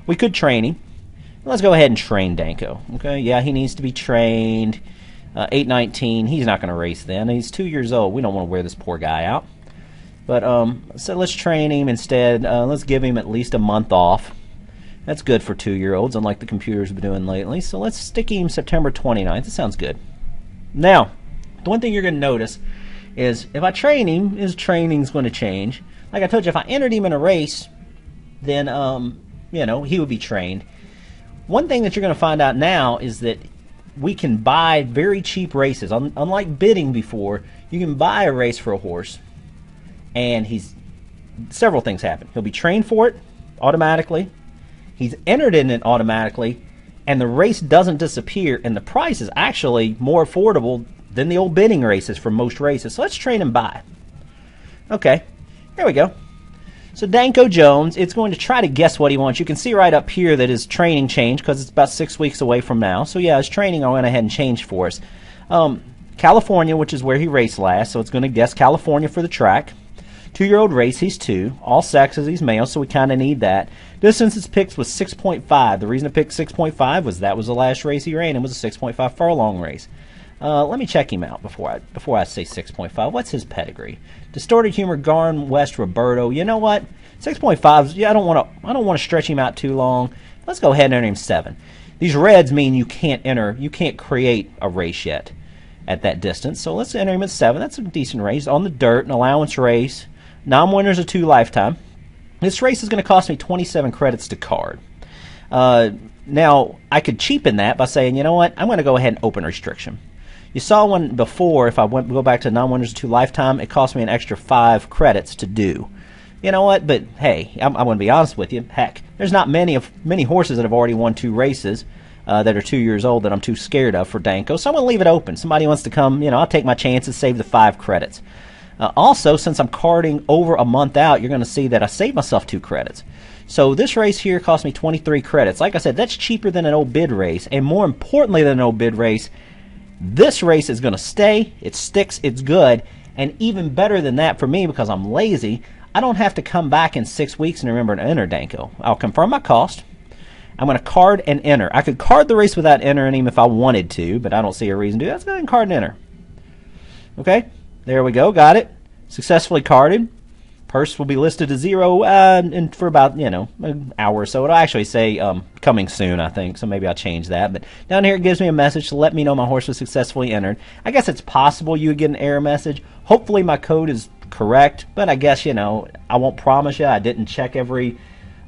We could train him. Let's go ahead and train Danko. Okay, yeah, he needs to be trained. 819, he's not going to race then. He's 2 years old. We don't want to wear this poor guy out. But so let's train him instead. Let's give him at least a month off. That's good for 2-year-olds, unlike the computers have been doing lately. So let's stick him September 29th. That sounds good. Now, the one thing you're going to notice is if I train him, his training's going to change. Like I told you, if I entered him in a race, then he would be trained. One thing that you're going to find out now is that we can buy very cheap races. Unlike bidding before, you can buy a race for a horse, and several things happen. He'll be trained for it automatically. He's entered in it automatically, and the race doesn't disappear, and the price is actually more affordable than the old bidding races for most races. So let's train and buy. Okay, here we go. So Danko Jones, it's going to try to guess what he wants. You can see right up here that his training changed because it's about 6 weeks away from now. So yeah, his training I went ahead and changed for us. California, which is where he raced last, so it's going to guess California for the track. 2-year-old race, he's 2. All sexes, he's male, so we kind of need that. Distance it's picked was 6.5. The reason it picked 6.5 was that was the last race he ran. It was a 6.5 furlong race. Let me check him out before I say 6.5. What's his pedigree? Distorted Humor, Garn West, Roberto. You know what? 6.5. Yeah, I don't want to stretch him out too long. Let's go ahead and enter him 7. These reds mean you can't create a race yet at that distance. So let's enter him at 7. That's a decent race on the dirt, an allowance race. Non-winners of 2 lifetime. This race is going to cost me 27 credits to card. Now, I could cheapen that by saying, you know what, I'm going to go ahead and open restriction. You saw one before, if I go back to non-winners of 2 lifetime, it cost me an extra 5 credits to do. You know what, but hey, I'm going to be honest with you. Heck, there's not many horses that have already won 2 races that are 2 years old that I'm too scared of for Danko, so I'm going to leave it open. Somebody wants to come, I'll take my chances, save the 5 credits. Also, since I'm carding over a month out, you're going to see that I saved myself 2 credits. So this race here cost me 23 credits. Like I said, that's cheaper than an old bid race, and more importantly than an old bid race, this race is going to stay, it sticks, it's good, and even better than that for me because I'm lazy, I don't have to come back in 6 weeks and remember to enter Danko. I'll confirm my cost. I'm going to card and enter. I could card the race without entering him if I wanted to, but I don't see a reason to. Let's go ahead and card and enter. Okay, there we go, got it. Successfully carded. Purse will be listed to 0 for about, an hour or so. It'll actually say coming soon, I think, so maybe I'll change that. But down here it gives me a message to let me know my horse was successfully entered. I guess it's possible you would get an error message. Hopefully my code is correct, but I guess, I won't promise you. I didn't check every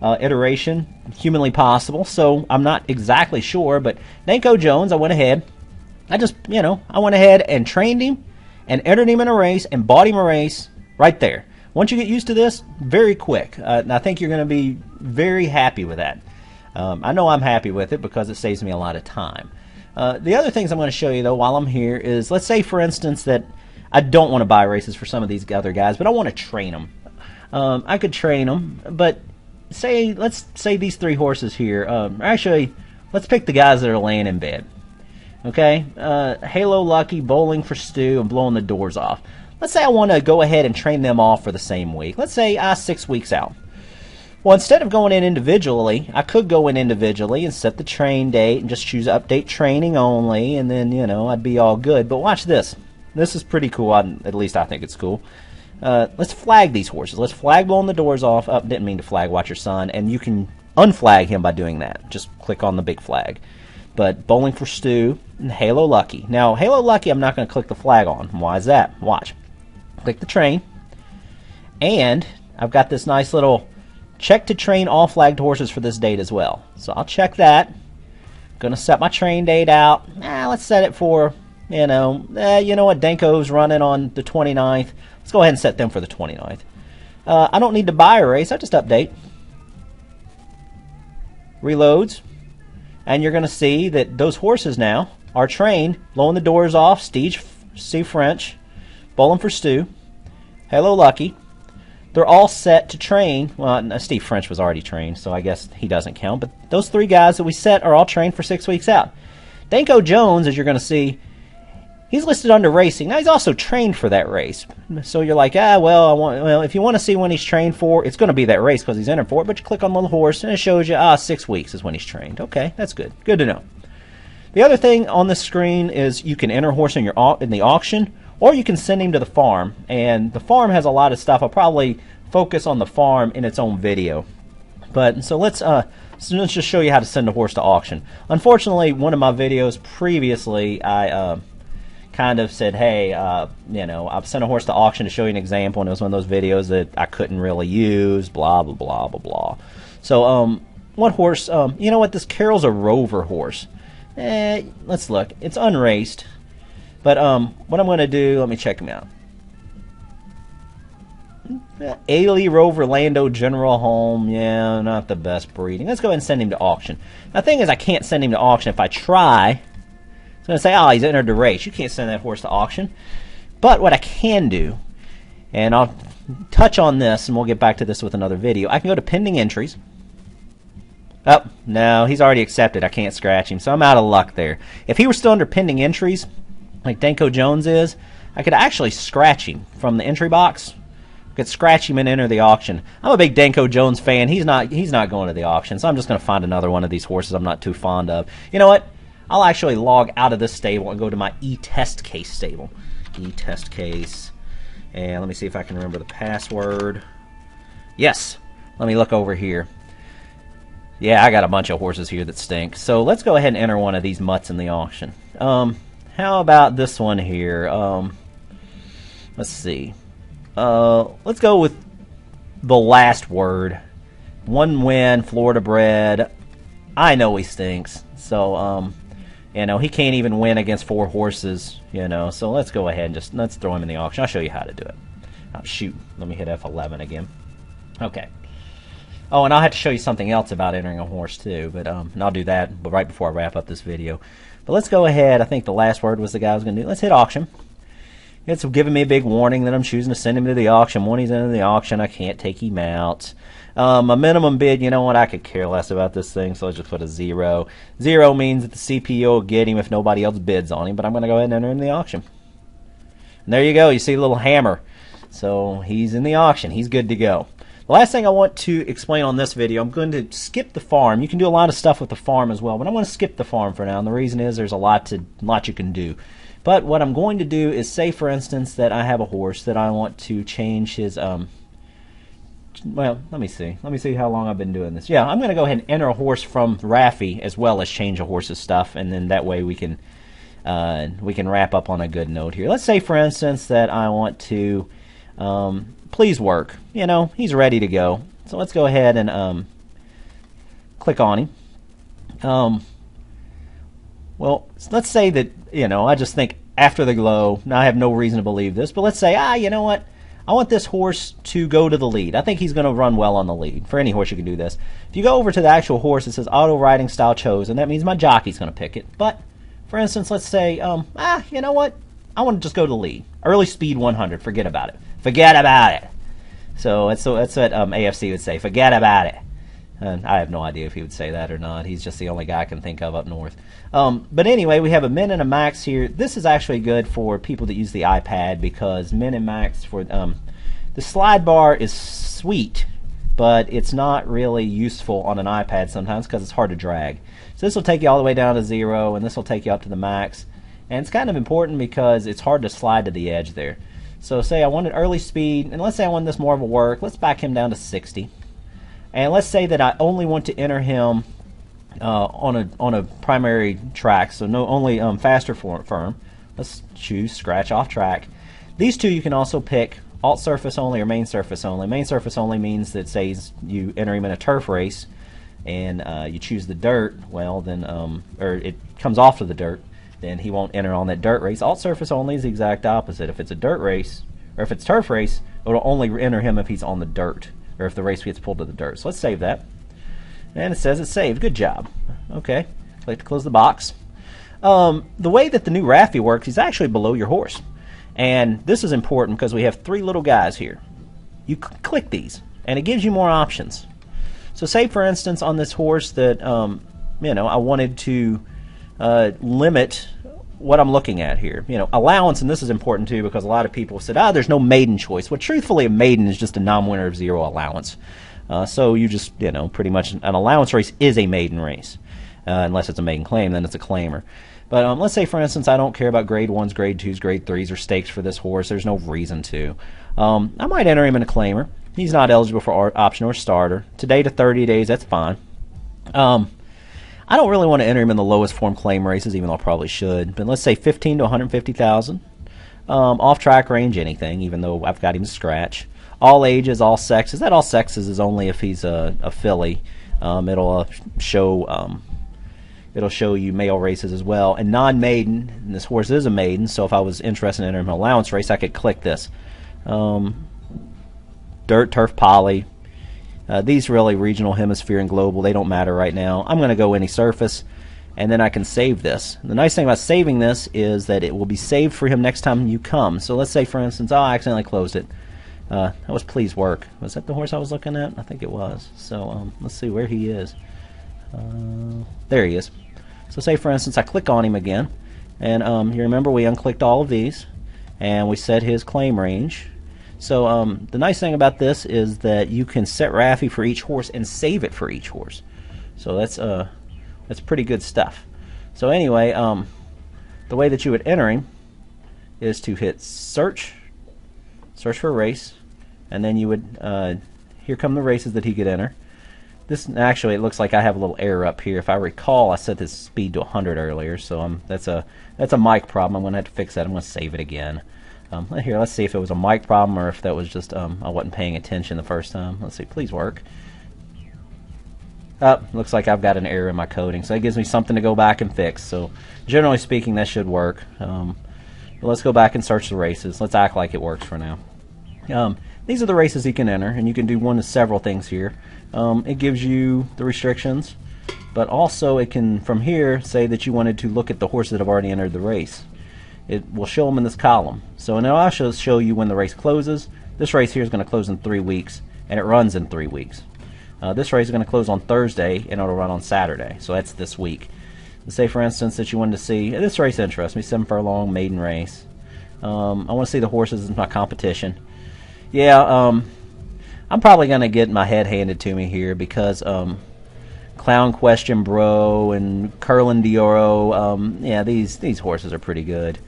iteration humanly possible, so I'm not exactly sure. But Danko Jones, I went ahead. I went ahead and trained him and entered him in a race and bought him a race right there. Once you get used to this, very quick. And I think you're going to be very happy with that. I know I'm happy with it because it saves me a lot of time. The other things I'm going to show you, though, while I'm here is, let's say, for instance, that I don't want to buy races for some of these other guys, but I want to train them. I could train them, but let's say these 3 horses here. Actually, let's pick the guys that are laying in bed. Okay? Halo Lucky, Bowling for Stu, and Blowing the Doors Off. Let's say I want to go ahead and train them off for the same week. Let's say 6 weeks out. Well, instead of going in individually, I could go in individually and set the train date and just choose update training only, and then, I'd be all good. But watch this. This is pretty cool. At least I think it's cool. Let's flag these horses. Let's flag Blowing the Doors Off. Didn't mean to flag Watch Your Son. And you can unflag him by doing that. Just click on the big flag. But Bowling for Stu and Halo Lucky. Now, Halo Lucky, I'm not going to click the flag on. Why is that? Watch. Click the train. And I've got this nice little check to train all flagged horses for this date as well. So I'll check that. Going to set my train date out. Let's set it for, you know what, Danko's running on the 29th. Let's go ahead and set them for the 29th. I don't need to buy a race. I just update. Reloads. And you're going to see that those horses now are trained. Blowing the Doors Off, Steve French, Bowling for Stu, Halo Lucky. They're all set to train. Well, Steve French was already trained, so I guess he doesn't count. But those 3 guys that we set are all trained for 6 weeks out. Danko Jones, as you're going to see, He's listed under racing. Now he's also trained for that race. So you're like, well, if you want to see when he's trained for, it's going to be that race because he's entered for it. But you click on the little horse and it shows you, 6 weeks is when he's trained. Okay, that's good. Good to know. The other thing on the screen is you can enter a horse in the auction, or you can send him to the farm. And the farm has a lot of stuff. I'll probably focus on the farm in its own video. But so let's just show you how to send a horse to auction. Unfortunately, one of my videos previously, I kind of said, hey, I've sent a horse to auction to show you an example, and it was one of those videos that I couldn't really use, blah, blah, blah, blah, blah. So, what horse, you know what, this Carroll's a Rover horse. Let's look. It's unraced. But, what I'm going to do, let me check him out. Ailey Rover Lando General Home, yeah, not the best breeding. Let's go ahead and send him to auction. Now, the thing is, I can't send him to auction. If I try, it's going to say, he's entered the race. You can't send that horse to auction. But what I can do, and I'll touch on this, and we'll get back to this with another video. I can go to pending entries. Oh, no, he's already accepted. I can't scratch him, so I'm out of luck there. If he were still under pending entries, like Danko Jones is, I could actually scratch him from the entry box. I could scratch him and enter the auction. I'm a big Danko Jones fan. He's not going to the auction, so I'm just going to find another one of these horses I'm not too fond of. You know what? I'll actually log out of this stable and go to my eTest case stable. eTest case. And let me see if I can remember the password. Yes. Let me look over here. Yeah, I got a bunch of horses here that stink. So let's go ahead and enter one of these mutts in the auction. How about this one here? Let's see. Let's go with the last word. One win, Florida bred. I know he stinks. So, he can't even win against 4 horses, So let's go ahead and let's throw him in the auction. I'll show you how to do it. Oh, shoot. Let me hit F11 again. Okay. Oh, and I'll have to show you something else about entering a horse, too. But and I'll do that right before I wrap up this video. But let's go ahead. I think the last word was the guy I was going to do. Let's hit auction. It's giving me a big warning that I'm choosing to send him to the auction. When he's into the auction, I can't take him out. A minimum bid, you know what? I could care less about this thing, so let's just put a 0. 0 means that the CPO will get him if nobody else bids on him, but I'm going to go ahead and enter him in the auction. And there you go. You see a little hammer. So he's in the auction. He's good to go. The last thing I want to explain on this video, I'm going to skip the farm. You can do a lot of stuff with the farm as well, but I'm going to skip the farm for now. And the reason is there's a lot you can do. But what I'm going to do is say, for instance, that I have a horse that I want to change his, well, let me see. Let me see how long I've been doing this. Yeah, I'm going to go ahead and enter a horse from Raffy as well as change a horse's stuff, and then that way we can wrap up on a good note here. Let's say, for instance, that I want to please work. He's ready to go. So let's go ahead and click on him. Well, let's say that, I just think after the glow, now I have no reason to believe this, but let's say, you know what? I want this horse to go to the lead. I think he's going to run well on the lead. For any horse, you can do this. If you go over to the actual horse, it says auto riding style chosen. That means my jockey's going to pick it. But, for instance, let's say, you know what? I want to just go to the lead. Early speed 100. Forget about it. Forget about it. So that's what AFC would say. Forget about it. And I have no idea if he would say that or not. He's just the only guy I can think of up north. But anyway, we have a min and a max here. This is actually good for people that use the iPad because min and max for the slide bar is sweet, but it's not really useful on an iPad sometimes because it's hard to drag. So this will take you all the way down to 0, and this will take you up to the max. And it's kind of important because it's hard to slide to the edge there. So say I wanted early speed, and let's say I want this more of a work. Let's back him down to 60. And let's say that I only want to enter him on a primary track, so only faster firm. Let's choose scratch off track. These two you can also pick alt surface only or main surface only. Main surface only means that says you enter him in a turf race and you choose the dirt. Well, then or it comes off to the dirt, then he won't enter on that dirt race. Alt surface only is the exact opposite. If it's a dirt race or if it's turf race, it'll only enter him if he's on the dirt, or if the race gets pulled to the dirt. So let's save that. And it says it's saved. Good job. Okay. Click to close the box. The way that the new Raffy works, he's actually below your horse. And this is important because we have 3 little guys here. You click these, and it gives you more options. So say, for instance, on this horse that, I wanted to limit what I'm looking at here. You know, allowance, and this is important too because a lot of people said, there's no maiden choice. Well, truthfully, a maiden is just a non-winner of 0 allowance. So you just, you know, pretty much an allowance race is a maiden race. Unless it's a maiden claim, then it's a claimer. But let's say, for instance, I don't care about grade 1s, grade 2s, grade 3s, or stakes for this horse. There's no reason to. I might enter him in a claimer. He's not eligible for option or starter. Today to 30 days, that's fine. I don't really want to enter him in the lowest form claim races, even though I probably should. But let's say 15 to 150,000. Off track range, anything, even though I've got him to scratch. All ages, all sexes. That all sexes is only if he's a filly. It'll show you male races as well. And non-maiden, and this horse is a maiden, so if I was interested in entering an allowance race, I could click this. Dirt, turf, poly. These really, regional, hemisphere, and global, they don't matter right now. I'm going to go any surface, and then I can save this. The nice thing about saving this is that it will be saved for him next time you come. So let's say, for instance, I accidentally closed it. That was Please Work. Was that the horse I was looking at? I think it was. So let's see where he is. There he is. So say, for instance, I click on him again, and you remember we unclicked all of these, and we set his claim range. So the nice thing about this is that you can set RAFI for each horse and save it for each horse. So that's pretty good stuff. So anyway, the way that you would enter him is to hit search for a race, and then you would here come the races that he could enter. This actually, it looks like I have a little error up here. If I recall, I set this speed to 100 earlier, so that's a mic problem. I'm going to have to fix that. I'm going to save it again. Here, let's see if it was a mic problem or if that was just I wasn't paying attention the first time. Let's see, Please Work. Looks like I've got an error in my coding, so that gives me something to go back and fix. So generally speaking, that should work. Let's go back and search the races. Let's act like it works for now. These are the races he can enter, and you can do one of several things here. It gives you the restrictions, but also it can, from here, say that you wanted to look at the horses that have already entered the race. It will show them in this column. So it'll also show you when the race closes. This race here is going to close in 3 weeks, and it runs in 3 weeks. This race is going to close on Thursday, and it'll run on Saturday. So that's this week. Let's say, for instance, that you wanted to see, this race interests me, 7 furlong, maiden race. I want to see the horses in my competition. Yeah, I'm probably going to get my head handed to me here because Clown Question Bro and Curlin Dioro, yeah, these horses are pretty good.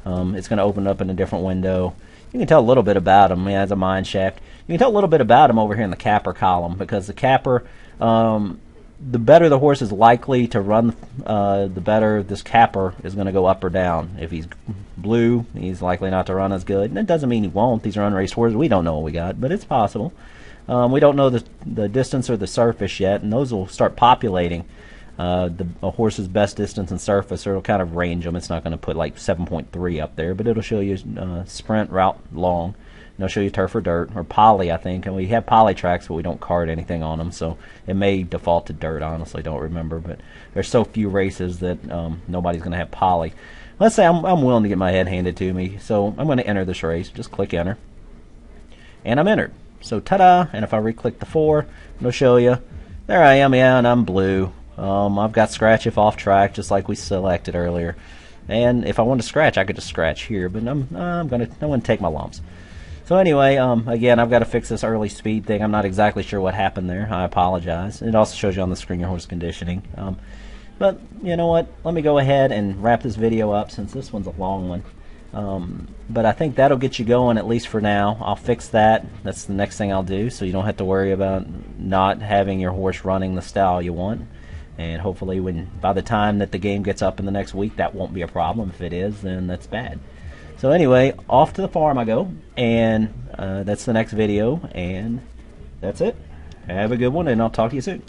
It's going to open up in a different window. You can tell a little bit about him. Yeah, it's a mine shaft. You can tell a little bit about him over here in the capper column because the capper, the better the horse is likely to run, the better this capper is going to go up or down. If he's blue, he's likely not to run as good. And that doesn't mean he won't. These are unraced horses. We don't know what we got, but it's possible. We don't know the distance or the surface yet, and those will start populating a horse's best distance and surface, or it'll kind of range them. It's not going to put like 7.3 up there, but it'll show you sprint, route, long. And it'll show you turf or dirt, or poly, I think. And we have poly tracks, but we don't card anything on them, so it may default to dirt, honestly. Don't remember, but there's so few races that nobody's going to have poly. Let's say I'm willing to get my head handed to me, so I'm going to enter this race. Just click enter. And I'm entered. So ta-da, and if I re-click the 4, it'll show you. There I am, yeah, and I'm blue. I've got scratch if off track, just like we selected earlier. And if I want to scratch, I could just scratch here, but I'm gonna take my lumps. So anyway, again, I've got to fix this early speed thing. I'm not exactly sure what happened there. I apologize. It also shows you on the screen your horse conditioning. But you know what? Let me go ahead and wrap this video up since this one's a long one. But I think that'll get you going, at least for now. I'll fix that. That's the next thing I'll do, so you don't have to worry about not having your horse running the style you want. And hopefully by the time that the game gets up in the next week, that won't be a problem. If it is, then that's bad. So anyway, off to the farm I go, and that's the next video, and that's it. Have a good one, and I'll talk to you soon.